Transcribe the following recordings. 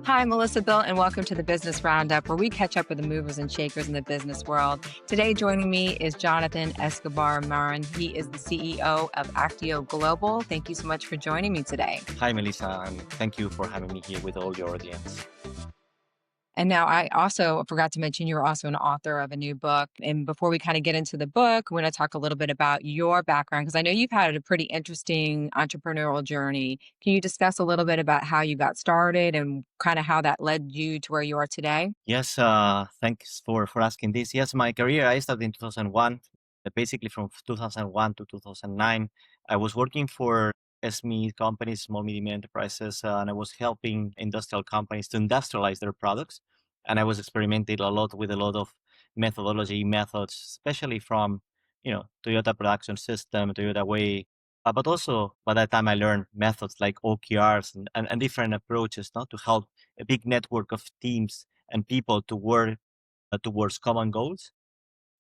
Hi, Melissa Bill, and welcome to the Business Roundup, where we catch up with the movers and shakers in the business world. Today, joining me is Jonathan Escobar-Marin. He is the CEO of Actio Global. Thank you so much for joining me today. Hi, Melissa, and thank you for having me here with all your audience. And now I also forgot to mention you're also an author of a new book. And before we kind of get into the book, we're going to talk a little bit about your background, because I know you've had a pretty interesting entrepreneurial journey. Can you discuss a little bit about how you got started and kind of how that led you to where you are today? Yes, thanks for asking this. Yes, my career, I started in 2001. Basically, from 2001 to 2009, I was working for SME companies, small medium enterprises, and I was helping industrial companies to industrialize their products. And I was experimenting a lot with a lot of methods, especially from Toyota production system, Toyota way. But also by that time, I learned methods like OKRs and different approaches, not to help a big network of teams and people to work towards common goals.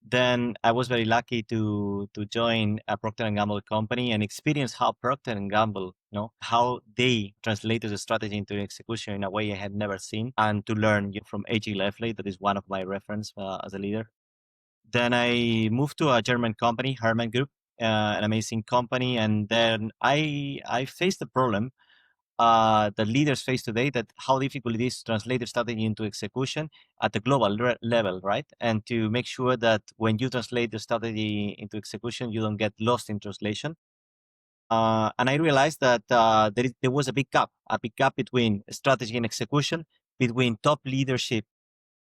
Then I was very lucky to join a Procter and Gamble company and experience how Procter and Gamble, how they translated the strategy into execution in a way I had never seen, and to learn from A.G. Leffley, that is one of my reference as a leader. Then I moved to a German company, Hermann Group, an amazing company, and then I faced the problem that leaders face today, that how difficult it is to translate their strategy into execution at the global level, right? And to make sure that when you translate the strategy into execution, you don't get lost in translation. And I realized that there was a big gap between strategy and execution, between top leadership,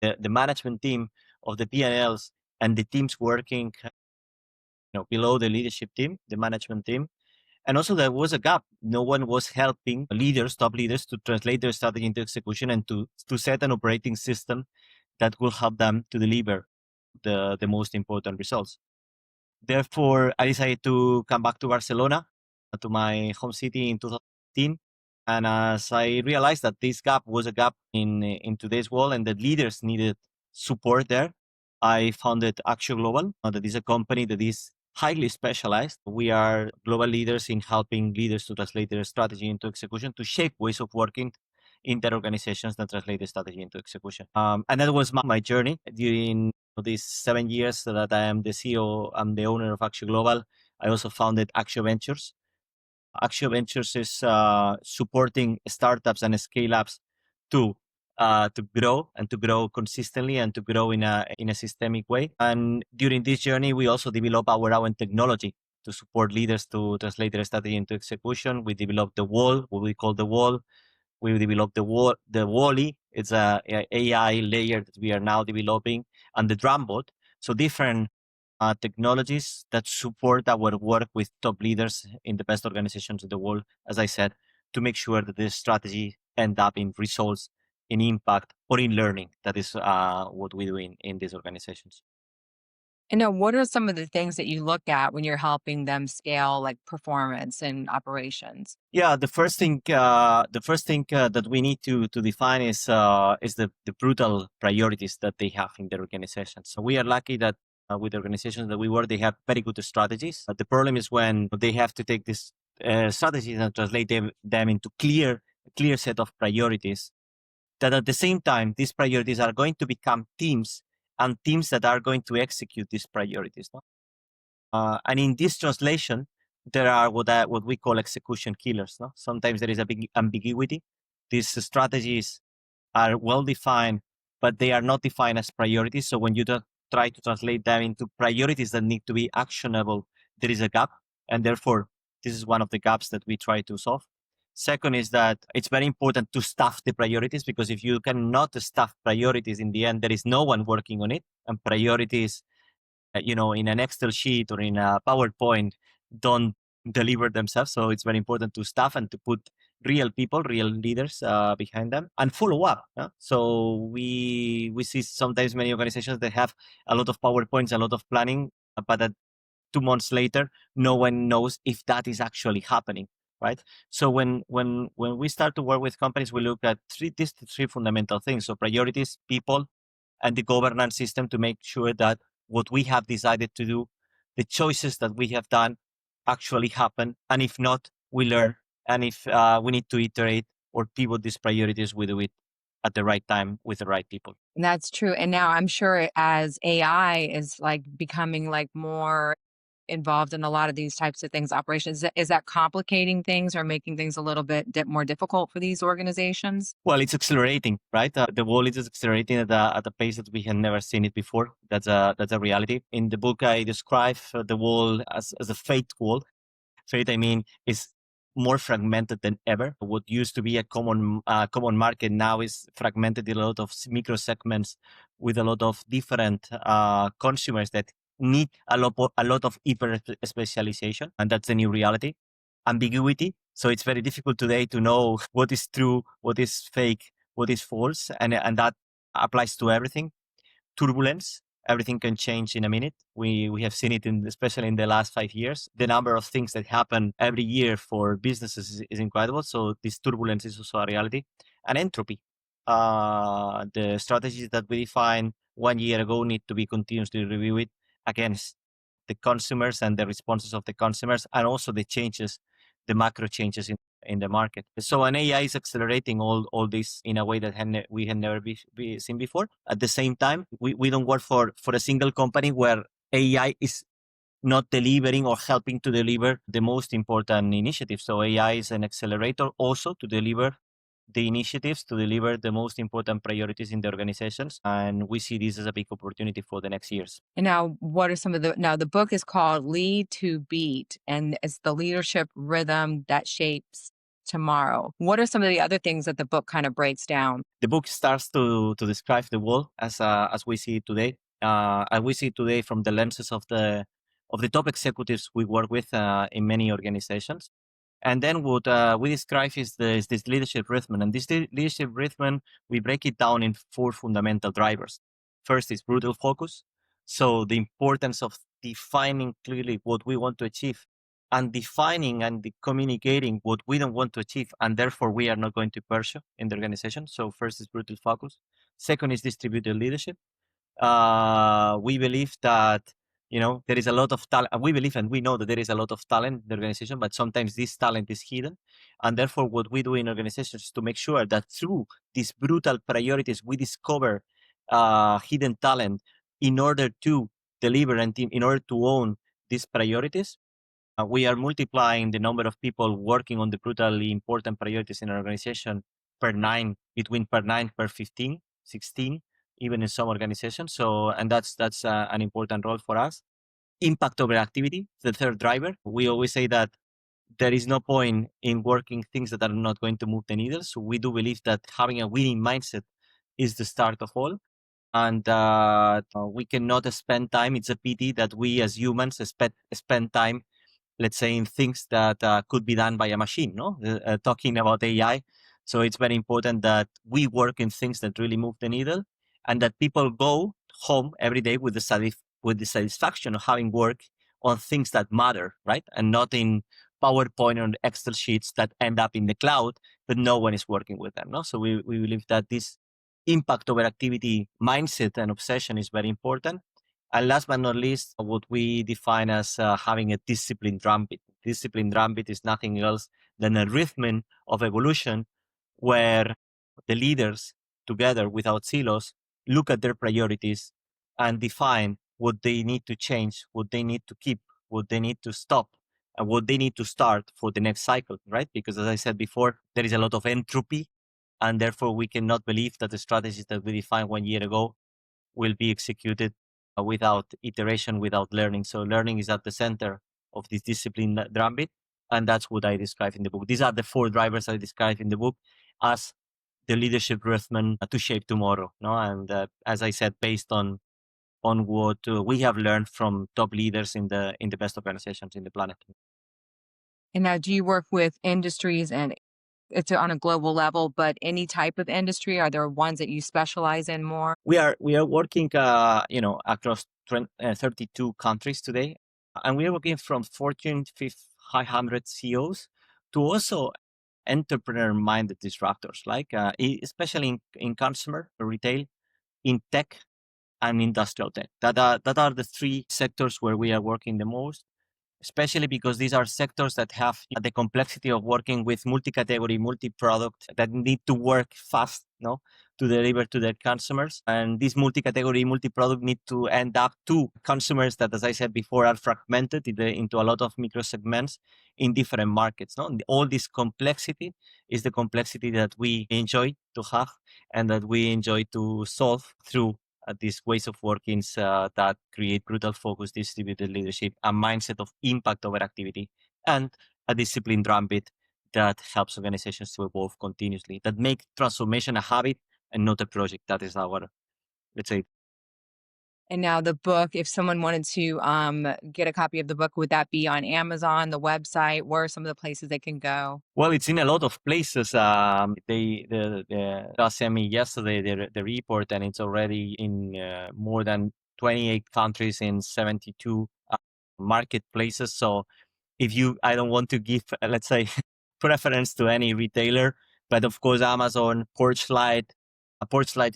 the management team of the P&Ls, and the teams working below the leadership team, the management team. And also there was a gap. No one was helping top leaders, to translate their strategy into execution and to set an operating system that will help them to deliver the most important results. Therefore, I decided to come back to Barcelona, to my home city in 2015. And as I realized that this gap was a gap in today's world and that leaders needed support there, I founded Actio Global. That is a company that is highly specialized. We are global leaders in helping leaders to translate their strategy into execution, to shape ways of working in their organizations that translate the strategy into execution. And that was my journey during these 7 years that I am the CEO. I'm the owner of Actio Global. I also founded Actio Ventures. Actio Ventures is supporting startups and scale-ups to grow, and to grow consistently, and to grow in a systemic way. And during this journey, we also develop our own technology to support leaders to translate their strategy into execution. We developed the wall, what we call the wall. We developed the Wally. It's a AI layer that we are now developing, and the Drumbot. So different technologies that support our work with top leaders in the best organizations in the world, as I said, to make sure that this strategy end up in results, in impact, or in learning. That is what we do in these organizations. And now, what are some of the things that you look at when you're helping them scale like performance and operations? Yeah, the first thing that we need to define is the brutal priorities that they have in their organization. So we are lucky that with the organizations that we work, they have very good strategies. But the problem is when they have to take these strategies and translate them into clear set of priorities. That at the same time, these priorities are going to become teams, and teams that are going to execute these priorities. No? And in this translation, there are what we call execution killers. No? Sometimes there is a big ambiguity. These strategies are well defined, but they are not defined as priorities. So when you try to translate them into priorities that need to be actionable, there is a gap. And therefore, this is one of the gaps that we try to solve. Second is that it's very important to staff the priorities, because if you cannot staff priorities, in the end, there is no one working on it. And priorities, in an Excel sheet or in a PowerPoint, don't deliver themselves. So it's very important to staff and to put real people, real leaders behind them, and follow up. So we see sometimes many organizations that have a lot of PowerPoints, a lot of planning, but that 2 months later, no one knows if that is actually happening. Right. So when we start to work with companies, we look at these three fundamental things. So priorities, people, and the governance system, to make sure that what we have decided to do, the choices that we have done, actually happen. And if not, we learn. And if we need to iterate or pivot these priorities, we do it at the right time with the right people. That's true, and now I'm sure as AI is, like, becoming, like, more involved in a lot of these types of things, operations, is that complicating things or making things a little bit more difficult for these organizations? Well, it's accelerating, right? The world is accelerating at a pace that we have never seen it before. That's a reality. In the book, I describe the world as a fate world. Fate, I mean, is more fragmented than ever. What used to be a common market now is fragmented in a lot of micro segments with a lot of different consumers that need a lot of hyper specialization, and that's the new reality. Ambiguity. So it's very difficult today to know what is true, what is fake, what is false, and that applies to everything. Turbulence. Everything can change in a minute. We have seen it especially in the last 5 years. The number of things that happen every year for businesses is incredible. So this turbulence is also a reality. And entropy. The strategies that we defined 1 year ago need to be continuously reviewed against the consumers and the responses of the consumers, and also the changes, the macro changes in the market. So an AI is accelerating all this in a way that we had never seen before. At the same time, we don't work for a single company where AI is not delivering or helping to deliver the most important initiatives. So AI is an accelerator also to deliver the initiatives, to deliver the most important priorities in the organizations. And we see this as a big opportunity for the next years. And now what are some of the now the book is called Lead to Beat, and it's the leadership rhythm that shapes tomorrow. What are some of the other things that the book kind of breaks down? The book starts to describe the world as we see it today, and we see it today from the lenses of the top executives we work with in many organizations. And then what we describe is this leadership rhythm, and this leadership rhythm we break it down in four fundamental drivers. First is brutal focus, so the importance of defining clearly what we want to achieve, and defining and communicating what we don't want to achieve, and therefore we are not going to pursue in the organization. So first is brutal focus. Second is distributed leadership. We believe that there is a lot of talent. We believe and we know that there is a lot of talent in the organization, but sometimes this talent is hidden, and therefore what we do in organizations is to make sure that through these brutal priorities we discover hidden talent in order to deliver and in order to own these priorities. We are multiplying the number of people working on the brutally important priorities in an organization per nine, between per nine, per 15, 16, even in some organizations. So, and that's an important role for us. Impact over activity, the third driver. We always say that there is no point in working things that are not going to move the needle. So we do believe that having a winning mindset is the start of all. And we cannot spend time. It's a pity that we as humans spend time, let's say, in things that could be done by a machine, no? Talking about AI. So it's very important that we work in things that really move the needle, and that people go home every day with with the satisfaction of having worked on things that matter, right? And not in PowerPoint or Excel sheets that end up in the cloud, but no one is working with them, no? So we believe that this impact over activity mindset and obsession is very important. And last but not least, what we define as having a disciplined drumbeat. Disciplined drumbeat is nothing else than a rhythm of evolution where the leaders, together without silos, look at their priorities and define what they need to change, what they need to keep, what they need to stop, and what they need to start for the next cycle, right? Because as I said before, there is a lot of entropy, and therefore we cannot believe that the strategies that we defined 1 year ago will be executed without iteration, without learning. So learning is at the center of this discipline drumbeat, and that's what I describe in the book. These are the four drivers I describe in the book as the leadership rhythm to shape tomorrow. No, and as I said, based on what we have learned from top leaders in the best organizations in the planet. And now do you work with industries and it's on a global level, but any type of industry? Are there ones that you specialize in more? We are working across 32 countries today, and we are working from Fortune 500 CEOs to also entrepreneur minded disruptors, like especially in consumer retail, in tech, and industrial tech. That are the three sectors where we are working the most. especially because these are sectors that have the complexity of working with multi-category, multi-product that need to work fast, no, to deliver to their consumers. And this multi-category, multi-product need to end up to consumers that, as I said before, are fragmented into a lot of micro segments in different markets. No, and all this complexity is the complexity that we enjoy to have and that we enjoy to solve through these ways of working that create brutal focus, distributed leadership, a mindset of impact over activity, and a disciplined drumbeat that helps organizations to evolve continuously, that make transformation a habit and not a project. That is our, let's say, And now the book, if someone wanted to get a copy of the book, would that be on Amazon, the website? Where are some of the places they can go? well, it's in a lot of places. They just sent me yesterday the report, and it's already in more than 28 countries in 72 marketplaces. So if you, I don't want to give, let's say, preference to any retailer, but of course, Amazon, Porchlight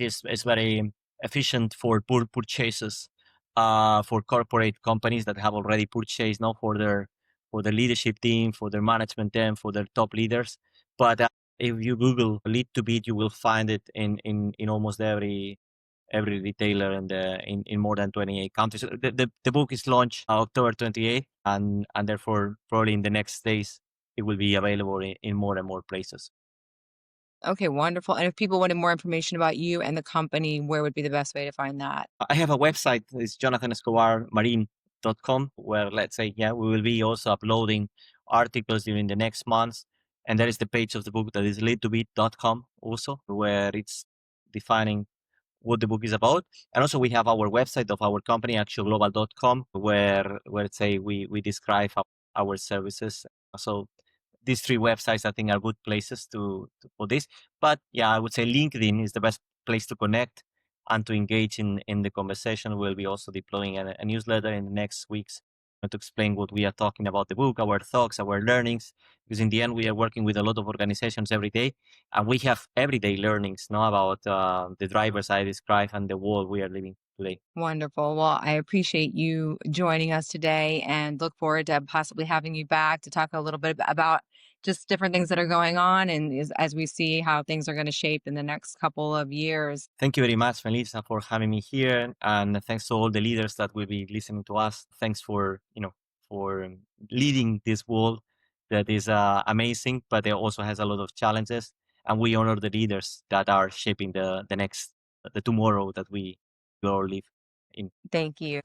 is very efficient for purchases for corporate companies that have already purchased, now for their leadership team, for their management team, for their top leaders. But if you Google lead to beat, you will find it in almost every retailer in more than 28 countries. The book is launched October 28th, and therefore probably in the next days it will be available in more and more places. Okay, wonderful. And if people wanted more information about you and the company, where would be the best way to find that? I have a website. It's jonathanescobarmarin.com, where, let's say, yeah, we will be also uploading articles during the next months. And there is the page of the book that is leadtobit.com also, where it's defining what the book is about. And also we have our website of our company, actioglobal.com, where say we describe our services. So these three websites I think are good places for this. But yeah, I would say LinkedIn is the best place to connect and to engage in the conversation. We'll be also deploying a newsletter in the next weeks to explain what we are talking about the book, our thoughts, our learnings, because in the end we are working with a lot of organizations every day, and we have everyday learnings now about the drivers I described and the world we are living today. Wonderful. Well, I appreciate you joining us today and look forward to possibly having you back to talk a little bit about just different things that are going on and as we see how things are going to shape in the next couple of years. Thank you very much, Melissa, for having me here, and thanks to all the leaders that will be listening to us. Thanks for for leading this world that is amazing, but it also has a lot of challenges. And we honor the leaders that are shaping the next the tomorrow that we all live in. Thank you.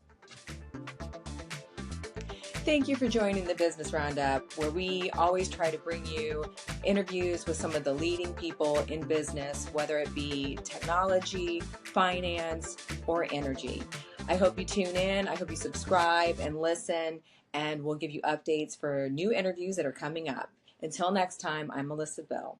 Thank you for joining the Business Roundup, where we always try to bring you interviews with some of the leading people in business, whether it be technology, finance, or energy. I hope you tune in. I hope you subscribe and listen, and we'll give you updates for new interviews that are coming up. Until next time, I'm Melissa Bell.